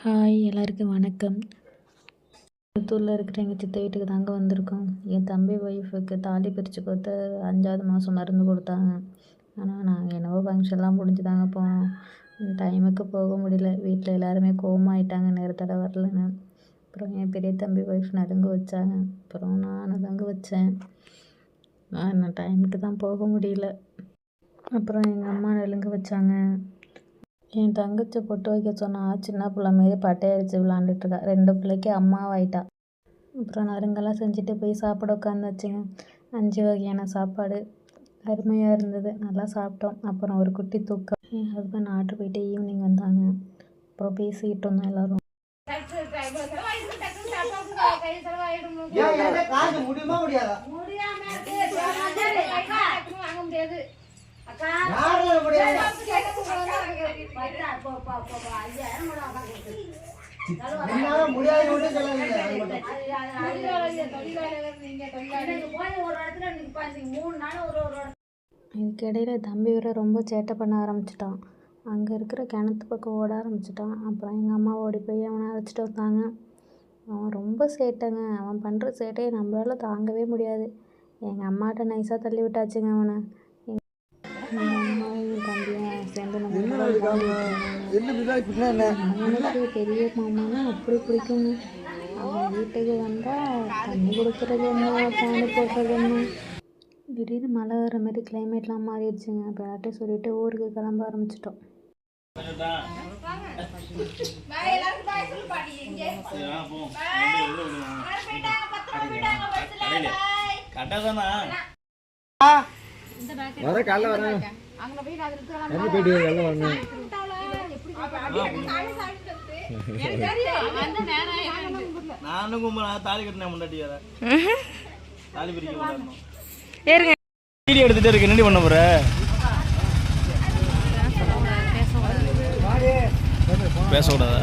Hi எல்லாருக்கும் வணக்கம். புத்தூரில் இருக்கிற எங்கள் சித்த வீட்டுக்கு தாங்க வந்திருக்கோம். என் தம்பி ஒய்ஃபுக்கு தாலி பிரித்து கொடுத்து 5வது மாதம் மருந்து கொடுத்தாங்க. ஆனால் நாங்கள் என்னவோ ஃபங்க்ஷன்லாம் முடிஞ்சுதாங்க போனோம். டைமுக்கு போக முடியல. வீட்டில் எல்லாருமே கோவமாயிட்டாங்க நேரத்தோட வரலன்னு. அப்புறம் என் பெரிய தம்பி ஒய்ஃப் நலுங்கு வச்சாங்க. அப்புறம் நான் நலுங்கு வச்சேன். நான் டைமுக்கு தான் போக முடியல. அப்புறம் எங்கள் அம்மா நலுங்கு வச்சாங்க. என் தங்கச்சி பொட்டு வைக்க சொன்னா சின்ன பிள்ளை மாரி பட்டையடிச்சு விளாண்டுட்ருக்கா. 2 பிள்ளைக்கு அம்மாவாயிட்டா. அப்புறம் நலுங்கெல்லாம் செஞ்சுட்டு போய் சாப்பிட உட்காந்தாச்சுங்க. 5 வகையான சாப்பாடு அருமையாக இருந்தது. நல்லா சாப்பிட்டோம். அப்புறம் ஒரு குட்டி தூக்கம். என் ஹஸ்பண்ட் ஆர்டர் போயிட்டு ஈவினிங் வந்தாங்க. அப்புறம் பேசிக்கிட்டு இருந்தோம் எல்லோரும். இதுக்கிடையில் தம்பி வேற ரொம்ப சேட்டை பண்ண ஆரம்பிச்சிட்டான். அங்கே இருக்கிற கிணத்து பக்கம் ஓட ஆரம்பிச்சிட்டான். அப்புறம் எங்கள் அம்மா ஓடி போய் அவனை அழைச்சிட்டு வந்தாங்க. அவன் ரொம்ப சேட்டைங்க. அவன் பண்ணுற சேட்டையை நம்மளால தாங்கவே முடியாது. எங்கள் அம்மாட்ட நைஸாக தள்ளி விட்டாச்சுங்க அவனை. எங்கள் அம்மாவும் தம்பியும் சேர்ந்து அவனுக்கு பெரிய மாமானா அப்படி பிடிக்குங்க. அவன் வீட்டுக்கு வந்தால் தண்ணி கொடுக்குறது என்ன, ஃபேனு போடுறது என்ன. திடீர்னு மழை வர மாதிரி கிளைமேட்லாம் மாறிடுச்சுங்க. அப்போ எல்லாட்டையும் சொல்லிட்டு ஊருக்கு கிளம்ப ஆரம்பிச்சிட்டோம். வர காலைல வரேன். நானும் கும்பல தாலி கட்டின முன்னாடி வர தாலி பிரிக்க வீடியோ எடுத்துட்டு இருக்கு. என்ன பண்ண போற? பேசக்கூடாதா?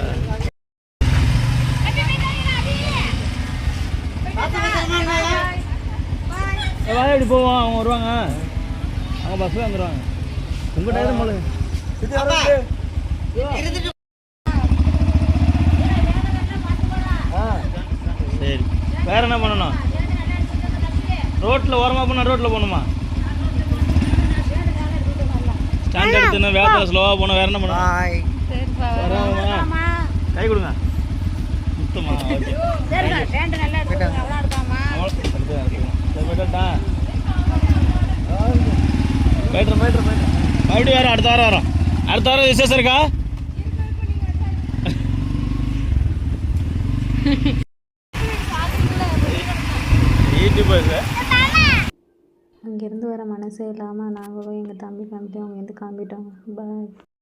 எப்படி போவோம்? அவங்க வருவாங்க. அவங்க பஸ்ல வந்துடுவாங்க. உங்க டைம் போல சரி. வேற என்ன பண்ணணும்? ரோட்ல ஓரமா போனா ரோட்ல போகணுமா? ஸ்டாண்ட் எடுத்து வேகத்தில் ஸ்லோவாக போனால் வேற என்ன பண்ணணும்? கை கொடுங்க. முத்தமா மறுபடியும் வேறு அடுத்த வாரம் வரும். அடுத்த வாரம் விசேஷம் இருக்கா? அங்கேருந்து வர மனசே இல்லாமல் நாங்களும் எங்கள் தம்பி ஃபேமிலியும் அங்கேருந்து கிளம்பிட்டோங்க. பாய்.